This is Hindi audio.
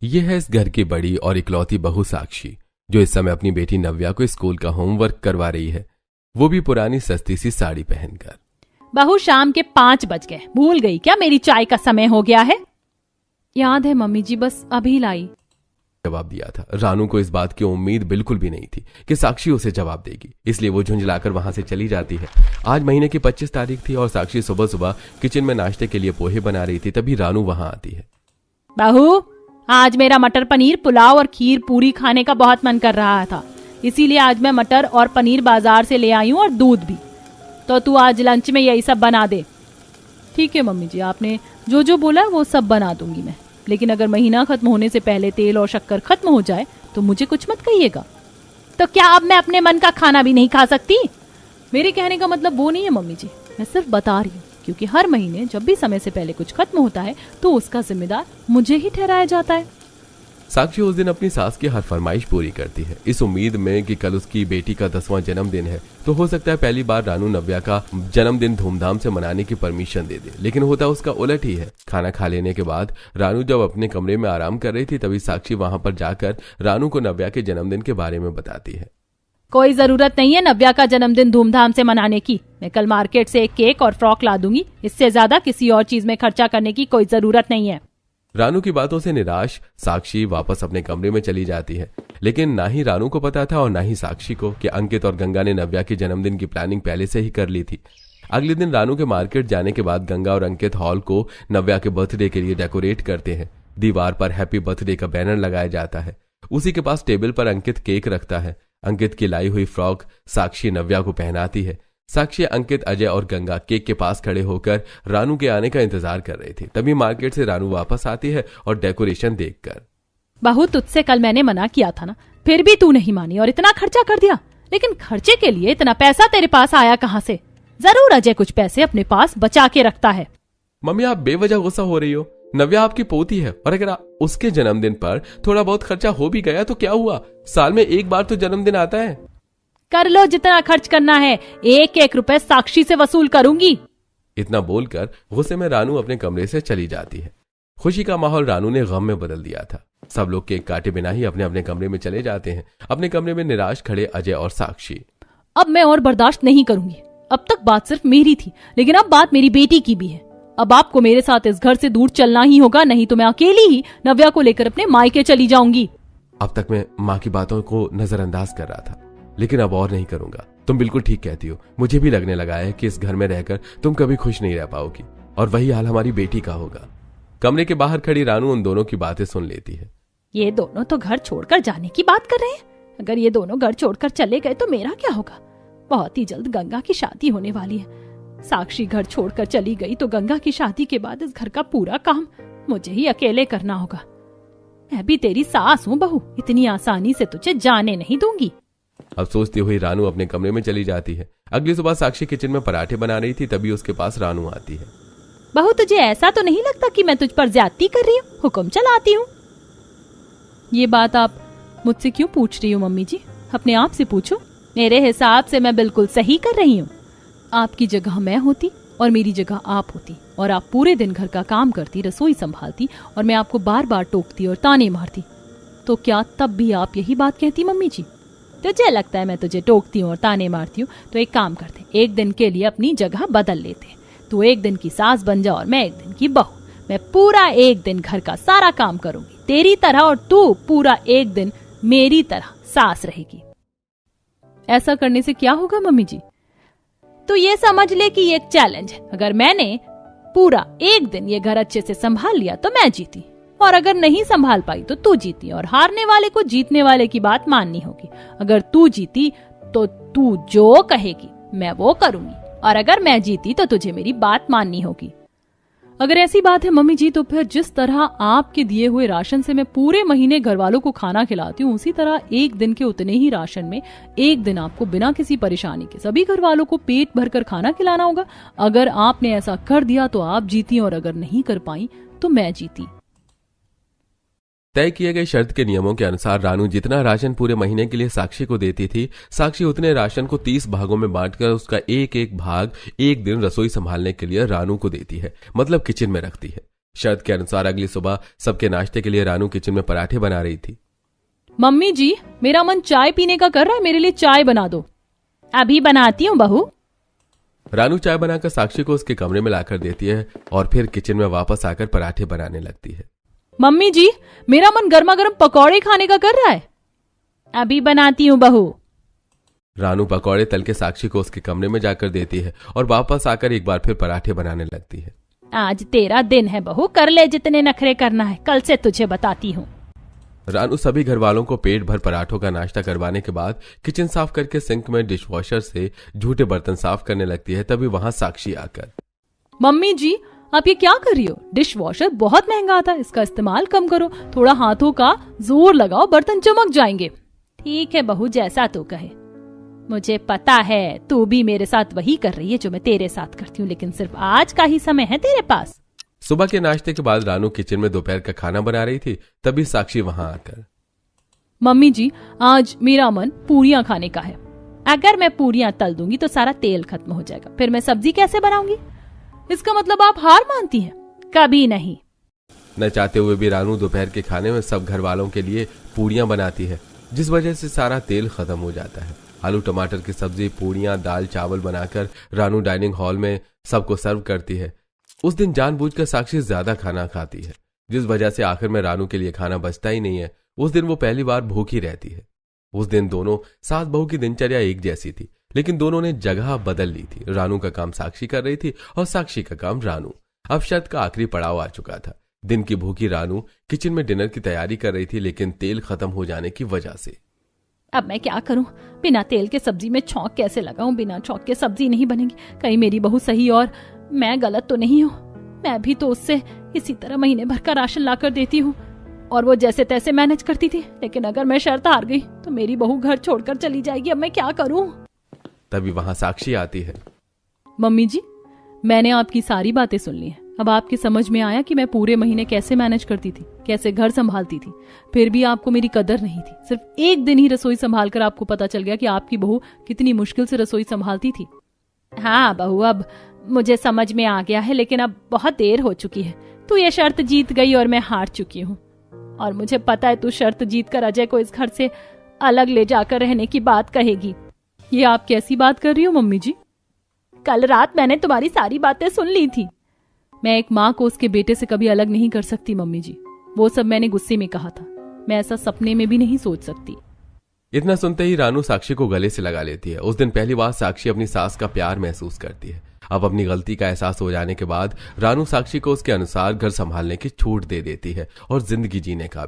ये है इस घर की बड़ी और इकलौती बहू साक्षी, जो इस समय अपनी बेटी नव्या को स्कूल का होमवर्क करवा रही है, वो भी पुरानी सस्ती सी साड़ी पहनकर। बहू, शाम के 5 बज गए, भूल गई क्या मेरी चाय का समय हो गया है? याद है मम्मी जी, बस अभी लाई, जवाब दिया था। रानू को इस बात की उम्मीद बिल्कुल भी नहीं थी कि साक्षी उसे जवाब देगी, इसलिए वो झुंझलाकर वहां से चली जाती है। आज महीने की 25 तारीख थी और साक्षी सुबह सुबह किचन में नाश्ते के लिए पोहे बना रही थी, तभी रानू वहां आती है। बहू, आज मेरा मटर पनीर पुलाव और खीर पूरी खाने का बहुत मन कर रहा था, इसीलिए आज मैं मटर और पनीर बाजार से ले आई हूँ और दूध भी। तो तू आज लंच में यही सब बना दे। ठीक है मम्मी जी, आपने जो जो बोला वो सब बना दूंगी मैं, लेकिन अगर महीना खत्म होने से पहले तेल और शक्कर खत्म हो जाए तो मुझे कुछ मत कहिएगा। तो क्या अब मैं अपने मन का खाना भी नहीं खा सकती? मेरे कहने का मतलब वो नहीं है मम्मी जी, मैं सिर्फ बता रही हूँ, क्योंकि हर महीने जब भी समय से पहले कुछ खत्म होता है तो उसका जिम्मेदार मुझे ही ठहराया जाता है। साक्षी उस दिन अपनी सास की हर फरमाइश पूरी करती है, इस उम्मीद में कि कल उसकी बेटी का 10वां जन्मदिन है, तो हो सकता है पहली बार रानू नव्या का जन्मदिन धूमधाम से मनाने की परमिशन दे दे। लेकिन होता उसका उलट ही है। खाना खा लेने के बाद रानू जब अपने कमरे में आराम कर रही थी, तभी साक्षी वहां पर जाकर रानू को नव्या के जन्मदिन के बारे में बताती है। कोई जरूरत नहीं है नव्या का जन्मदिन धूमधाम से मनाने की। मैं कल मार्केट से एक केक और फ्रॉक ला दूंगी, इससे ज्यादा किसी और चीज में खर्चा करने की कोई जरूरत नहीं है। रानू की बातों से निराश साक्षी वापस अपने कमरे में चली जाती है, लेकिन ना ही रानू को पता था और ना ही साक्षी को कि अंकित और गंगा ने नव्या के जन्मदिन की प्लानिंग पहले से ही कर ली थी। अगले दिन रानू के मार्केट जाने के बाद गंगा और अंकित हॉल को नव्या के बर्थडे के लिए डेकोरेट करते हैं। दीवार पर हैप्पी बर्थडे का बैनर लगाया जाता है। उसी के पास टेबल पर अंकित केक रखता है। अंकित की लाई हुई फ्रॉक साक्षी नव्या को पहनाती है। साक्षी, अंकित, अजय और गंगा केक के पास खड़े होकर रानू के आने का इंतजार कर रही थी। तभी मार्केट से रानू वापस आती है और डेकोरेशन देखकर। बहू, तुझसे कल मैंने मना किया था ना, फिर भी तू नहीं मानी और इतना खर्चा कर दिया। लेकिन खर्चे के लिए इतना पैसा तेरे पास आया कहाँ से? जरूर अजय कुछ पैसे अपने पास बचा के रखता है। मम्मी, आप बेवजह गुस्सा हो रही हो। नव्या आपकी पोती है और अगर उसके जन्मदिन पर थोड़ा बहुत खर्चा हो भी गया तो क्या हुआ? साल में एक बार तो जन्मदिन आता है। कर लो जितना खर्च करना है, 1-1 रुपए साक्षी से वसूल करूंगी। इतना बोलकर गुस्से में रानू अपने कमरे से चली जाती है। खुशी का माहौल रानू ने गम में बदल दिया था। सब लोग केक काटे बिना ही अपने अपने कमरे में चले जाते हैं। अपने कमरे में निराश खड़े अजय और साक्षी। अब मैं और बर्दाश्त नहीं करूंगी। अब तक बात सिर्फ मेरी थी, लेकिन अब बात मेरी बेटी की भी है। अब आपको मेरे साथ इस घर से दूर चलना ही होगा, नहीं तो मैं अकेली ही नव्या को लेकर अपने मायके चली जाऊंगी। अब तक मैं माँ की बातों को नजरअंदाज कर रहा था, लेकिन अब और नहीं करूंगा। तुम बिल्कुल ठीक कहती हो। मुझे भी लगने लगा है कि इस घर में रहकर तुम कभी खुश नहीं रह पाओगी और वही हाल हमारी बेटी का होगा। कमरे के बाहर खड़ी रानू उन दोनों की बातें सुन लेती है। ये दोनों तो घर छोड़कर जाने की बात कर रहे हैं। अगर ये दोनों घर छोड़कर चले गए तो मेरा क्या होगा? बहुत ही जल्द गंगा की शादी होने वाली है। साक्षी घर छोड़कर चली गई तो गंगा की शादी के बाद इस घर का पूरा काम मुझे ही अकेले करना होगा। मैं भी तेरी सास हूँ बहू, इतनी आसानी से तुझे जाने नहीं दूंगी। अब सोचती हुई रानू अपने कमरे में चली जाती है। अगली सुबह साक्षी किचन में पराठे बना रही थी, तभी उसके पास रानू आती है। बहू, तुझे ऐसा तो नहीं लगता कि मैं तुझ पर ज्यादती कर रही हूँ? हुक्म चलाती हूँ। ये बात आप मुझसे क्यों पूछ रही हो मम्मी जी? अपने आप से पूछो। मेरे हिसाब से मैं बिल्कुल सही कर रही हूँ। आपकी जगह मैं होती और मेरी जगह आप होती और आप पूरे दिन घर का काम करती, रसोई संभालती और मैं आपको बार बार टोकती और ताने मारती, तो क्या तब भी आप यही बात कहती मम्मी जी? तुझे लगता है मैं तुझे टोकती हूँ और ताने मारती हूँ? तो एक काम करते, एक दिन के लिए अपनी जगह बदल लेते। तू एक दिन की सास बन जा और मैं एक दिन की बहू। मैं पूरा एक दिन घर का सारा काम करूंगी तेरी तरह और तू पूरा एक दिन मेरी तरह सास रहेगी। ऐसा करने से क्या होगा मम्मी जी? तो ये समझ ले कि ये एक चैलेंज है। अगर मैंने पूरा एक दिन ये घर अच्छे से संभाल लिया तो मैं जीती, और अगर नहीं संभाल पाई तो तू जीती, और हारने वाले को जीतने वाले की बात माननी होगी। अगर तू जीती तो तू जो कहेगी मैं वो करूंगी, और अगर मैं जीती तो तुझे मेरी बात माननी होगी। अगर ऐसी बात है मम्मी जी, तो फिर जिस तरह आपके दिए हुए राशन से मैं पूरे महीने घर वालों को खाना खिलाती हूँ, उसी तरह एक दिन के उतने ही राशन में एक दिन आपको बिना किसी परेशानी के सभी घर वालों को पेट भरकर खाना खिलाना होगा। अगर आपने ऐसा कर दिया तो आप जीती, और अगर नहीं कर पाई तो मैं जीती। तय किए गए शर्त के नियमों के अनुसार रानू जितना राशन पूरे महीने के लिए साक्षी को देती थी, साक्षी उतने राशन को 30 भागों में बांटकर उसका एक एक भाग एक दिन रसोई संभालने के लिए रानू को देती है, मतलब किचन में रखती है। शर्त के अनुसार अगली सुबह सबके नाश्ते के लिए रानू किचन में पराठे बना रही थी। मम्मी जी, मेरा मन चाय पीने का कर रहा है, मेरे लिए चाय बना दो। अभी बनाती हूँ बहू। रानू चाय बनाकर साक्षी को उसके कमरे में लाकर देती है और फिर किचन में वापस आकर पराठे बनाने लगती है। मम्मी जी, मेरा मन गर्मा गर्म पकौड़े खाने का कर रहा है। अभी बनाती हूँ बहू। रानू पकौड़े तल के साक्षी को उसके कमरे में जाकर देती है और वापस आकर एक बार फिर पराठे बनाने लगती है। आज तेरा दिन है बहू, कर ले जितने नखरे करना है, कल से तुझे बताती हूँ। रानू सभी घर वालों को पेट भर पराठों का नाश्ता करवाने के बाद किचन साफ करके सिंक में डिशवॉशर से झूठे बर्तन साफ करने लगती है। तभी वहां साक्षी आकर, मम्मी जी, आप ये क्या कर रही हो? डिशवॉशर बहुत महंगा आता है, इसका इस्तेमाल कम करो, थोड़ा हाथों का जोर लगाओ, बर्तन चमक जाएंगे। ठीक है बहू, जैसा तू कहे। मुझे पता है तू भी मेरे साथ वही कर रही है जो मैं तेरे साथ करती हूँ, लेकिन सिर्फ आज का ही समय है तेरे पास। सुबह के नाश्ते के बाद रानू किचन में दोपहर का खाना बना रही थी। तभी साक्षी वहां आकर, मम्मी जी, आज मेरा मन पूरियां खाने का है। अगर मैं पूरियां तल दूंगी तो सारा तेल खत्म हो जाएगा, फिर मैं सब्जी कैसे बनाऊंगी? इसका मतलब आप हार मानती हैं? कभी नहीं। न चाहते हुए भी रानू दोपहर के खाने में सब घर वालों के लिए पूरियां बनाती है, जिस वजह से सारा तेल खत्म हो जाता है। आलू टमाटर की सब्जी, पूरियां, दाल चावल बनाकर रानू डाइनिंग हॉल में सबको सर्व करती है। उस दिन जानबूझकर साक्षी ज्यादा खाना खाती है, जिस वजह से आखिर में रानू के लिए खाना बचता ही नहीं है। उस दिन वो पहली बार भूखी रहती है। उस दिन दोनों सास बहू की दिनचर्या एक जैसी थी, लेकिन दोनों ने जगह बदल ली थी। रानू का काम साक्षी कर रही थी और साक्षी का काम रानू। अब शर्त का आखिरी पड़ाव आ चुका था। दिन की भूखी रानू किचन में डिनर की तैयारी कर रही थी, लेकिन तेल खत्म हो जाने की वजह से। अब मैं क्या करूं? बिना तेल के सब्जी में छौंक कैसे लगाऊं? बिना छौंक के सब्जी नहीं बनेगी। कहीं मेरी बहू सही और मैं गलत तो नहीं हूँ? मैं भी तो उससे इसी तरह महीने भर का राशन लाकर देती हूँ और वो जैसे तैसे मैनेज करती थी। लेकिन अगर मैं शर्त हार गई तो मेरी बहू घर छोड़कर चली जाएगी। अब मैं क्या करूं? तभी वहां साक्षी आती है। मम्मी जी, मैंने आपकी सारी बातें सुन ली हैं। अब आपकी समझ में आया कि मैं पूरे महीने कैसे मैनेज करती थी, कैसे घर संभालती थी। फिर भी आपको मेरी कदर नहीं थी। सिर्फ एक दिन ही रसोई संभालकर आपको पता चल गया कि आपकी बहू कितनी मुश्किल से रसोई संभालती थी। हाँ बहू, अब मुझे समझ में आ गया है, लेकिन अब बहुत देर हो चुकी है। तू ये शर्त जीत गई और मैं हार चुकी हूँ। और मुझे पता है तू शर्त जीत कर अजय को इस घर से अलग ले जाकर रहने की बात कहेगी। ये आप कैसी बात कर रही हो मम्मी जी? कल रात मैंने तुम्हारी सारी बातें सुन ली थी। मैं एक माँ को उसके बेटे से कभी अलग नहीं कर सकती मम्मी जी। वो सब मैंने गुस्से में कहा था। मैं ऐसा सपने में भी नहीं सोच सकती। इतना सुनते ही रानू साक्षी को गले से लगा लेती है। उस दिन पहली बार साक्षी अपनी सास का प्यार महसूस करती है। अब अपनी गलती का एहसास हो जाने के बाद रानू साक्षी को उसके अनुसार घर संभालने की छूट दे देती है और जिंदगी जीने का